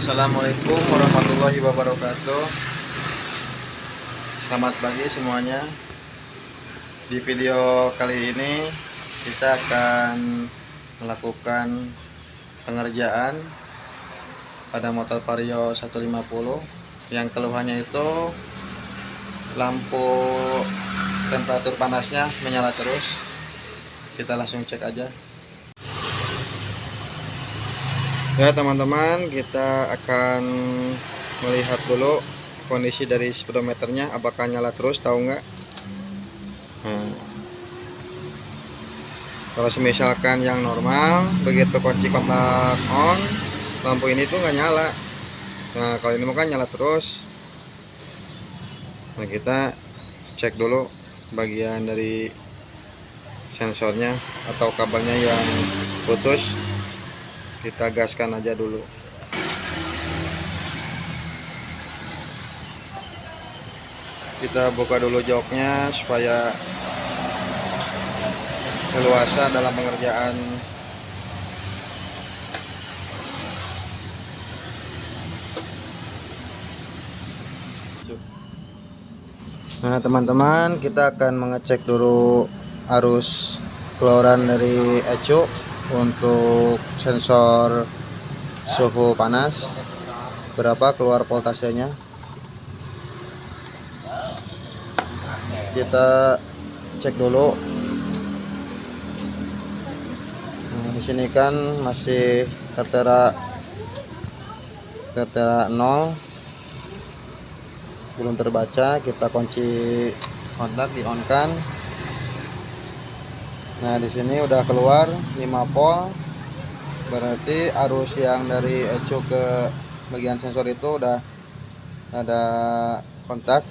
Assalamualaikum warahmatullahi wabarakatuh. Selamat pagi semuanya. Di video kali ini kita akan melakukan pengerjaan pada motor Vario 150 yang keluhannya itu lampu temperatur panasnya menyala terus. Kita langsung cek aja. Ya teman-teman, kita akan melihat dulu kondisi dari speedometernya, apakah nyala terus tahu nggak. Nah, kalau misalkan yang normal, begitu kunci kontak on, lampu ini tuh nggak nyala. Nah kalau ini kan nyala terus. Nah kita cek dulu bagian dari sensornya atau kabelnya yang putus. Kita gaskan aja dulu. Kita buka dulu joknya supaya leluasa dalam pengerjaan. Nah teman-teman, kita akan mengecek dulu arus keluaran dari ECU untuk sensor suhu panas, berapa keluar voltasenya. Kita cek dulu. Nah, di sini kan masih tertera 0, belum terbaca. Kita kunci kontak, di on kan. Nah di sini udah keluar 5 volt, berarti arus yang dari ECU ke bagian sensor itu udah ada kontak.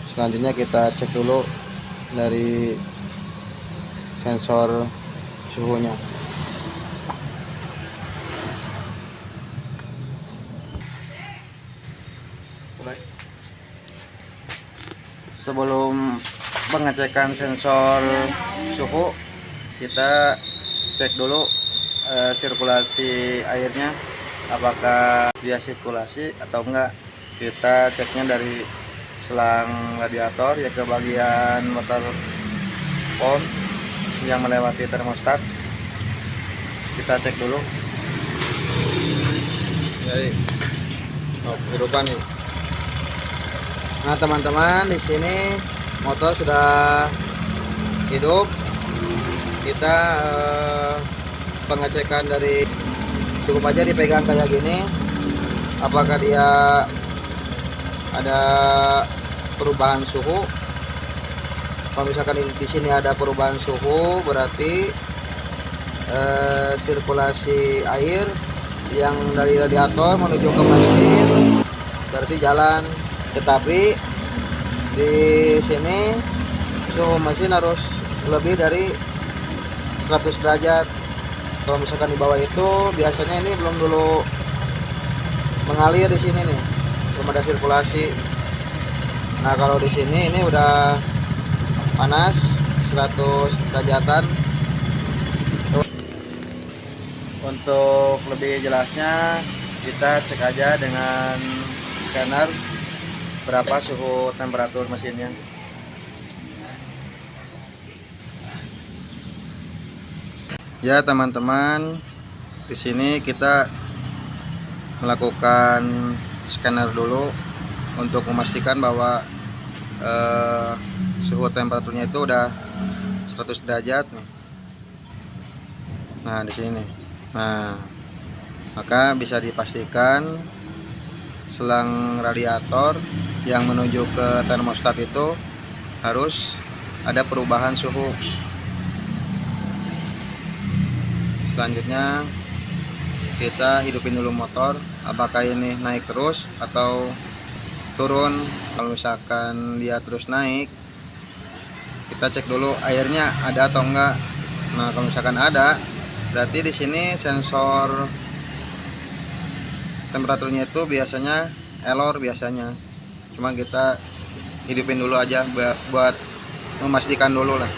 Selanjutnya kita cek dulu dari sensor suhunya. Sebelum pengecekan sensor suhu, kita cek dulu sirkulasi airnya, apakah dia sirkulasi atau enggak. Kita ceknya dari selang radiator ya ke bagian water pump yang melewati termostat. Kita cek dulu. Jadi, kehidupan nih. Nah teman-teman, di sini motor sudah hidup. Kita pengecekan dari, cukup aja dipegang kayak gini, apakah dia ada perubahan suhu. Kalau misalkan di sini ada perubahan suhu, berarti sirkulasi air yang dari radiator menuju ke mesin berarti jalan. Tetapi di sini suhu mesin harus lebih dari 100 derajat. Kalau misalkan di bawah itu, biasanya ini belum dulu mengalir di sini nih, belum ada sirkulasi. Nah kalau di sini ini udah panas 100 derajatan. Untuk lebih jelasnya, kita cek aja dengan scanner berapa suhu temperatur mesinnya. Ya teman-teman, di sini kita melakukan scanner dulu untuk memastikan bahwa suhu temperaturnya itu udah 100 derajat nih. Nah di sini. Nah, maka bisa dipastikan selang radiator yang menuju ke termostat itu harus ada perubahan suhu. Selanjutnya kita hidupin dulu motor, apakah ini naik terus atau turun. Kalau misalkan dia terus naik, kita cek dulu airnya ada atau enggak. Nah kalau misalkan ada, berarti di sini sensor temperaturnya itu biasanya error biasanya. Cuma kita hidupin dulu aja buat memastikan dulu lah.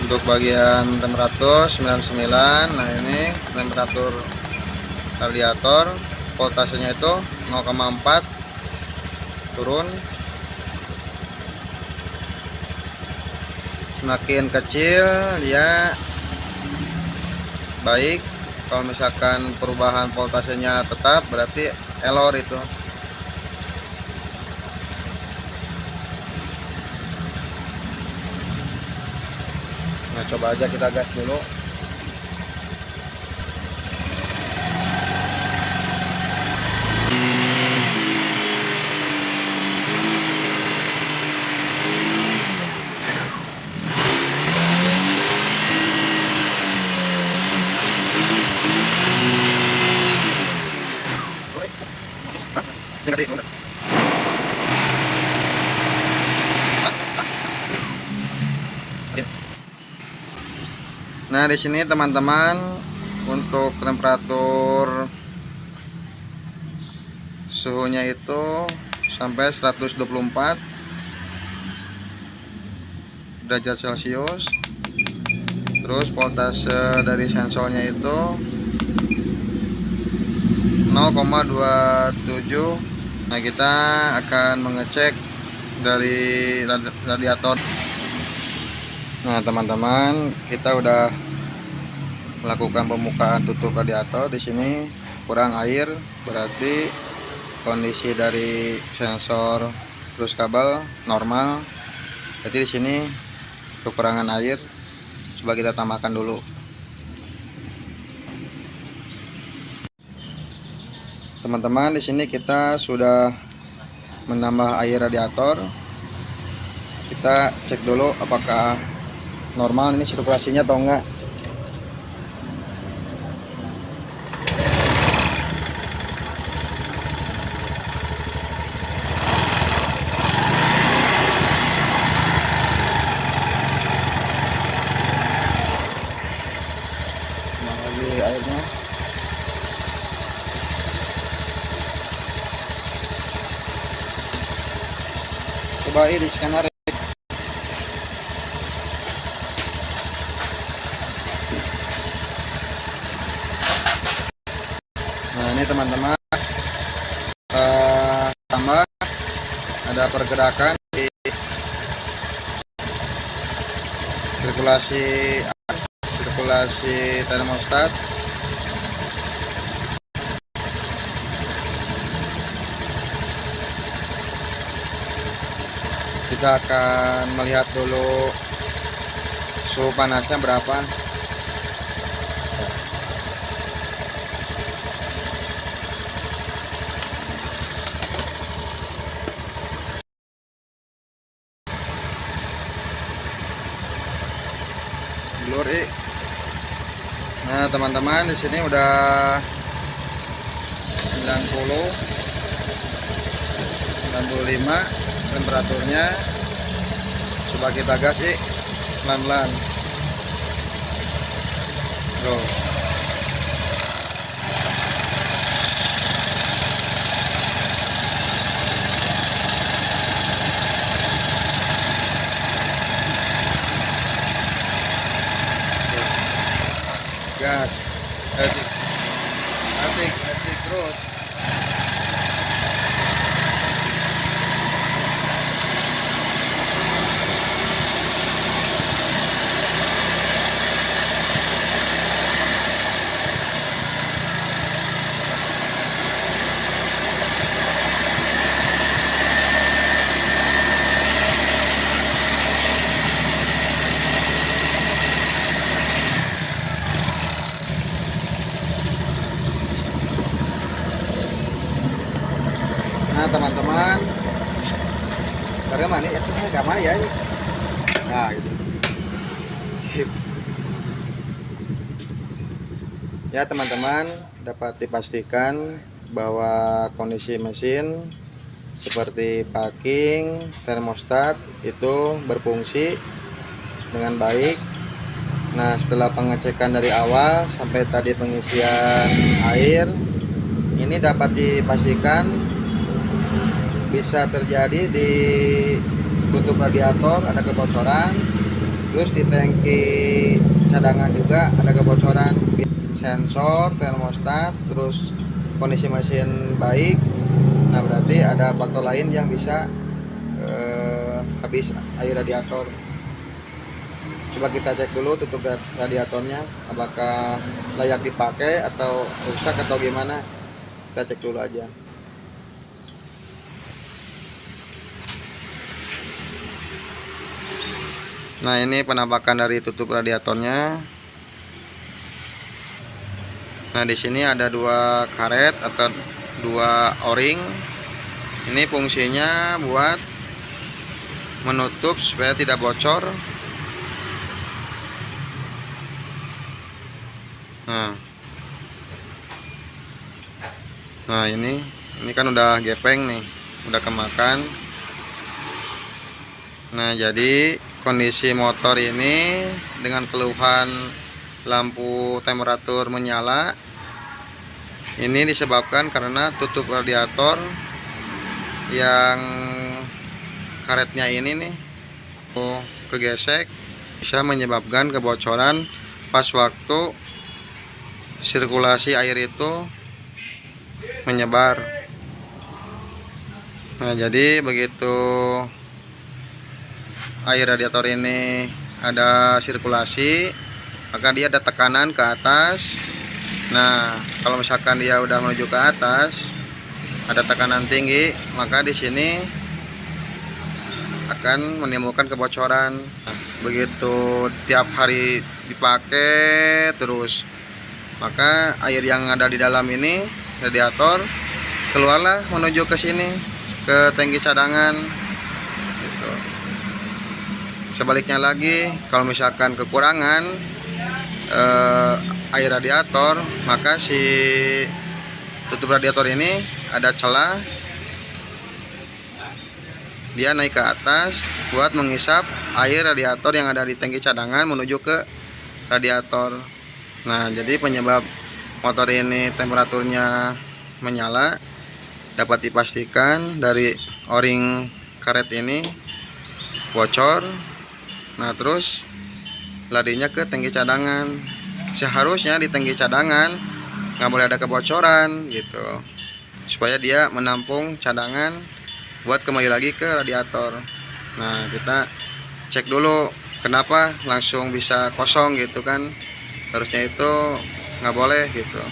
Untuk bagian temperatur 99. Nah ini temperatur radiator, voltasenya itu 0,4 turun. Semakin kecil dia baik. Kalau misalkan perubahan voltasenya tetap berarti error itu. Nah, coba aja kita gas dulu. Nah, di sini teman-teman untuk temperatur suhunya itu sampai 124 derajat Celcius. Terus voltase dari sensornya itu 0,27. Nah, kita akan mengecek dari radiator. Nah, teman-teman, kita udah melakukan pembukaan tutup radiator. Di sini kurang air, berarti kondisi dari sensor terus kabel normal. Jadi di sini kekurangan air. Coba kita tambahkan dulu. Teman-teman, di sini kita sudah menambah air radiator. Kita cek dulu apakah normal ini sirkulasinya atau enggak. Lagi airnya. Coba ini scanner. Nah, ini teman-teman, tambah ada pergerakan di sirkulasi termostat. Kita akan melihat dulu suhu panasnya berapa. Nah, teman-teman, di sini udah 95 temperaturnya. Coba kita gas pelan-pelan. Tuh. Gas, asik terus. Nah, teman-teman, bagaimana ya? Mana ya? Nah, gitu. Sip. Ya, teman-teman, dapat dipastikan bahwa kondisi mesin seperti packing, termostat itu berfungsi dengan baik. Nah, setelah pengecekan dari awal sampai tadi pengisian air, ini dapat dipastikan bisa terjadi di tutup radiator ada kebocoran. Terus di tangki cadangan juga ada kebocoran, sensor, termostat, terus kondisi mesin baik. Nah berarti ada faktor lain yang bisa habis air radiator. Coba kita cek dulu tutup radiatornya apakah layak dipakai atau rusak atau gimana. Kita cek dulu aja. Nah ini penampakan dari tutup radiatornya. Nah di sini ada 2 karet atau 2 o-ring. Ini fungsinya buat menutup supaya tidak bocor. Nah ini kan udah gepeng nih, udah kemakan. Nah jadi kondisi motor ini dengan keluhan lampu temperatur menyala ini disebabkan karena tutup radiator yang karetnya ini nih kegesek, bisa menyebabkan kebocoran pas waktu sirkulasi air itu menyebar. Nah jadi begitu air radiator ini ada sirkulasi, maka dia ada tekanan ke atas. Nah kalau misalkan dia udah menuju ke atas, ada tekanan tinggi, maka di sini akan menimbulkan kebocoran. Nah, begitu tiap hari dipakai terus, maka air yang ada di dalam ini radiator keluarlah menuju ke sini, ke tangki cadangan gitu. Sebaliknya lagi, kalau misalkan kekurangan air radiator, maka si tutup radiator ini ada celah, dia naik ke atas buat menghisap air radiator yang ada di tangki cadangan menuju ke radiator. Nah jadi penyebab motor ini temperaturnya menyala dapat dipastikan dari o-ring karet ini bocor. Nah terus larinya ke tangki cadangan. Seharusnya di tangki cadangan nggak boleh ada kebocoran gitu, supaya dia menampung cadangan buat kembali lagi ke radiator. Nah kita cek dulu kenapa langsung bisa kosong gitu kan, harusnya itu nggak boleh gitu.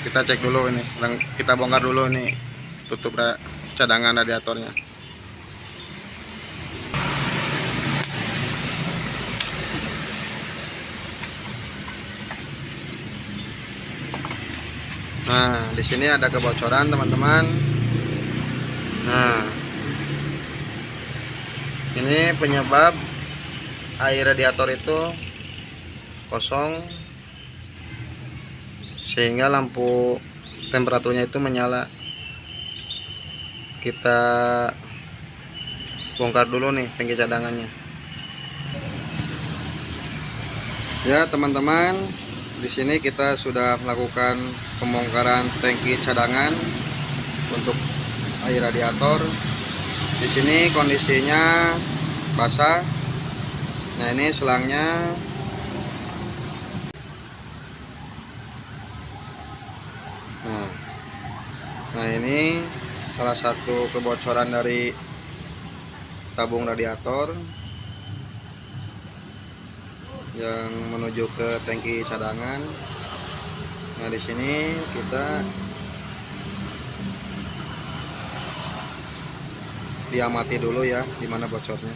Kita cek dulu ini, kita bongkar dulu nih tutup cadangan radiatornya. Nah di sini ada kebocoran teman-teman. Nah ini penyebab air radiator itu kosong sehingga lampu temperaturnya itu menyala. Kita bongkar dulu nih tangki cadangannya ya teman-teman. Di sini kita sudah melakukan pembongkaran tangki cadangan untuk air radiator. Di sini kondisinya basah. Nah ini selangnya. Nah ini salah satu kebocoran dari tabung radiator yang menuju ke tangki cadangan. Nah di sini kita diamati dulu ya di mana bocornya.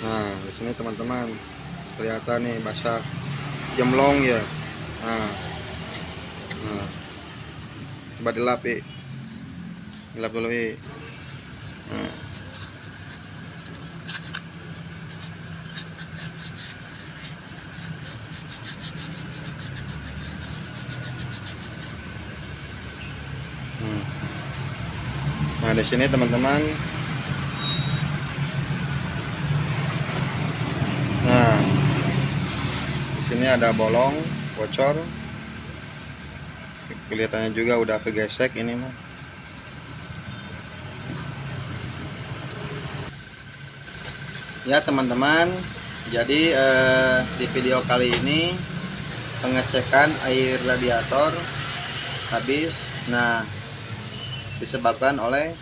Nah di sini teman-teman kelihatan nih basah jemlong ya. Nah, coba dilap dulu Nah. Nah di sini teman-teman. Nah di sini ada bolong bocor, kelihatannya juga udah kegesek ini mah. Ya teman-teman, jadi di video kali ini pengecekan air radiator habis. Nah, disebabkan oleh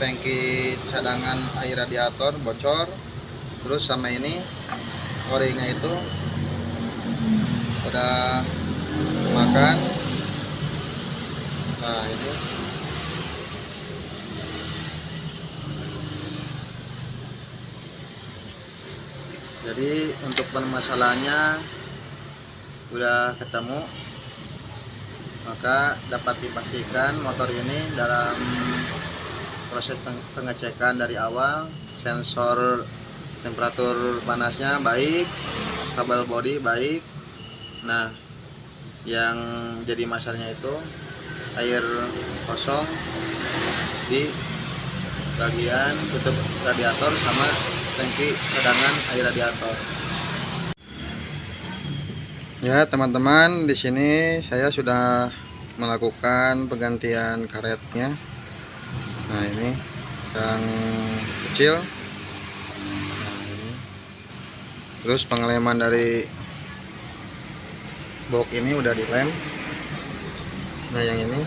tangki cadangan air radiator bocor, terus sama ini o-ringnya itu udah makan. Nah ini jadi untuk permasalahannya udah ketemu, maka dapat dipastikan motor ini dalam proses pengecekan dari awal, sensor temperatur panasnya baik, kabel bodi baik. Nah, yang jadi masalahnya itu air kosong di bagian tutup radiator sama tangki cadangan air radiator. Ya teman-teman, di sini saya sudah melakukan penggantian karetnya. Nah ini yang kecil. Terus pengeleman dari box ini udah dilem. Nah yang ini,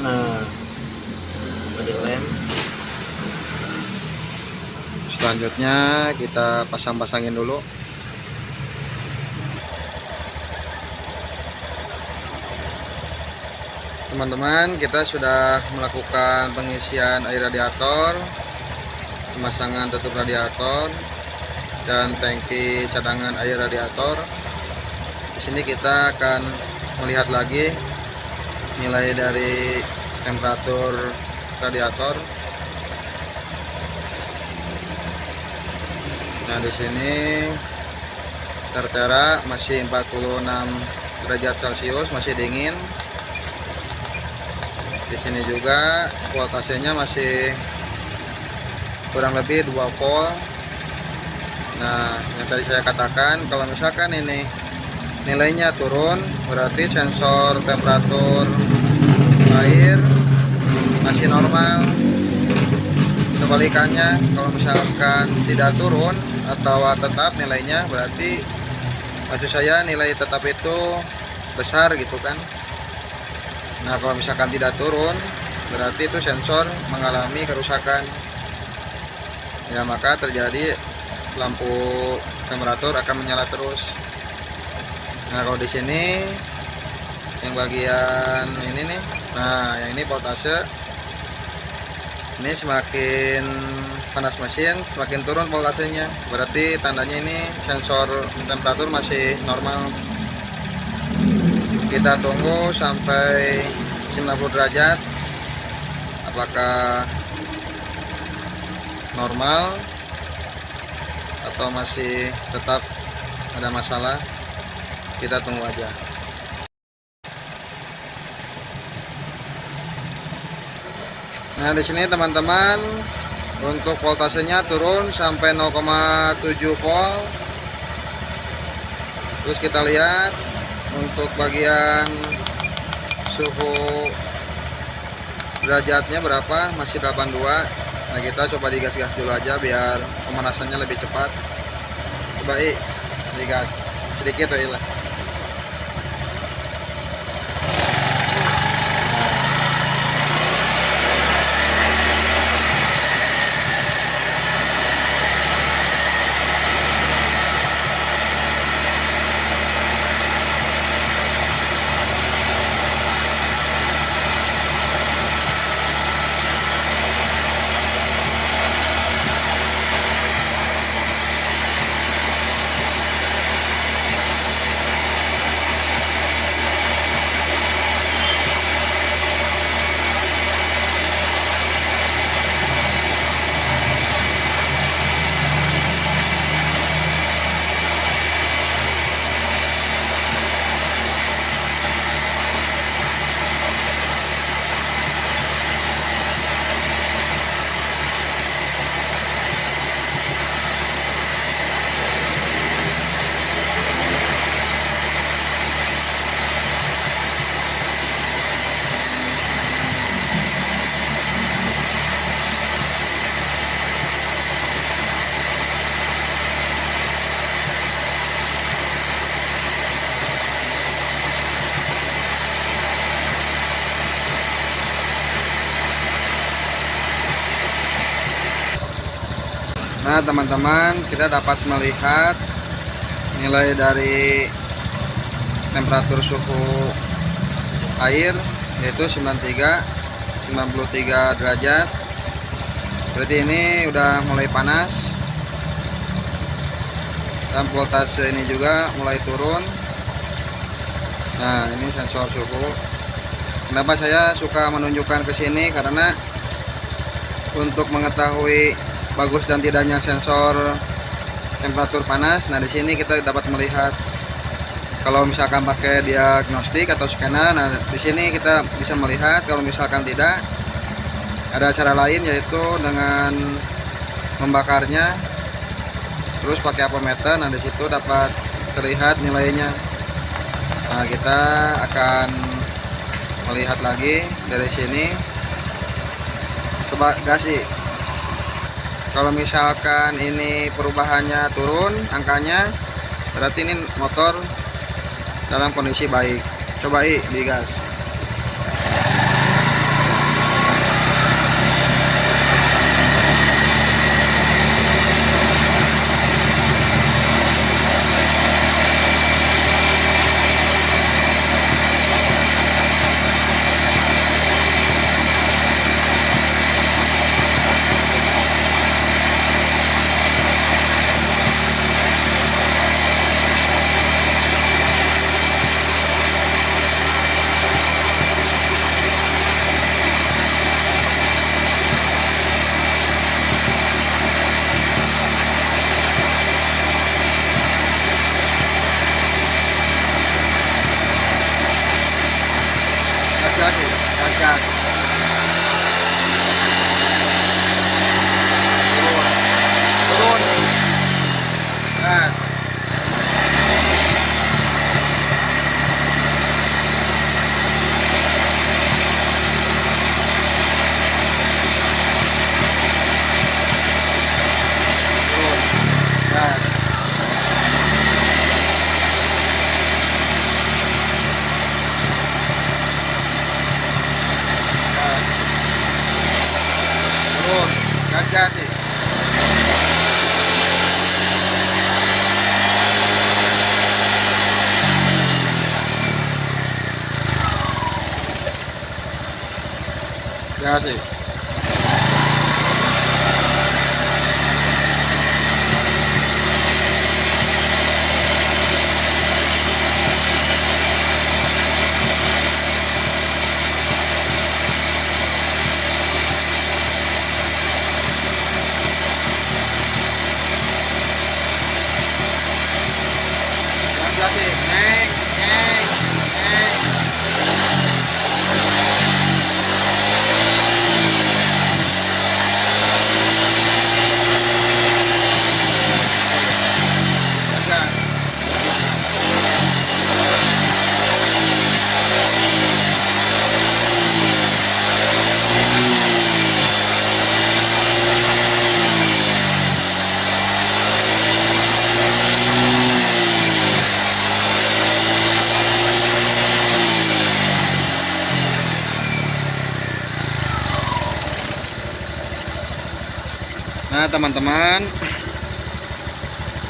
nah udah dilem. Selanjutnya kita pasang-pasangin dulu. Teman-teman, kita sudah melakukan pengisian air radiator, pemasangan tutup radiator dan tangki cadangan air radiator. Di sini kita akan melihat lagi nilai dari temperatur radiator. Nah, di sini tertera masih 46 derajat Celcius, masih dingin. Di sini juga voltasenya masih kurang lebih 2 volt. Nah, yang tadi saya katakan, kalau misalkan ini nilainya turun, berarti sensor temperatur air masih normal. Kebalikannya, kalau misalkan tidak turun atau tetap nilainya, berarti maksud saya nilai tetap itu besar gitu kan. Nah, kalau misalkan tidak turun, berarti itu sensor mengalami kerusakan. Ya, maka terjadi lampu temperatur akan menyala terus. Nah, kalau di sini yang bagian ini nih, nah yang ini voltase, ini semakin panas mesin semakin turun voltasenya, berarti tandanya ini sensor temperatur masih normal. Kita tunggu sampai 90 derajat apakah normal atau masih tetap ada masalah. Kita tunggu aja. Nah, di sini teman-teman, untuk voltasenya turun sampai 0,7 volt. Terus kita lihat untuk bagian suhu derajatnya berapa, masih 82. Nah, kita coba digas-gas dulu aja biar pemanasannya lebih cepat. Coba digas sedikit lah. Nah teman-teman, kita dapat melihat nilai dari temperatur suhu air yaitu 93 derajat. Berarti ini udah mulai panas, dan voltase ini juga mulai turun. Nah ini sensor suhu. Kenapa saya suka menunjukkan ke sini, karena untuk mengetahui bagus dan tidaknya sensor temperatur panas. Nah di sini kita dapat melihat kalau misalkan pakai diagnostik atau scanner. Nah di sini kita bisa melihat. Kalau misalkan tidak, ada cara lain, yaitu dengan membakarnya terus pakai apometer. Nah di situ dapat terlihat nilainya. Nah kita akan melihat lagi dari sini. Coba kasih. Kalau misalkan ini perubahannya turun angkanya, berarti ini motor dalam kondisi baik. Coba digas. Gas. Turun. Gas. Turun. Gas. Gas sih. Gas sih. Nah teman-teman,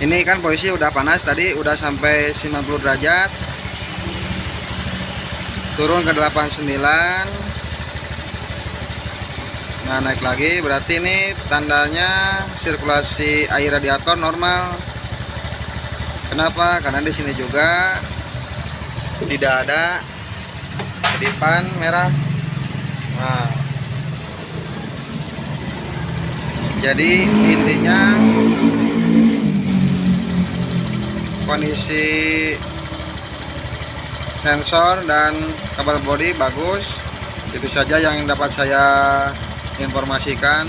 ini kan posisi udah panas tadi, udah sampai 90 derajat, turun ke 89. Nah naik lagi, berarti ini tandanya sirkulasi air radiator normal. Kenapa? Karena di sini juga tidak ada kedipan merah. Nah, jadi intinya kondisi sensor dan kabel bodi bagus. Itu saja yang dapat saya informasikan.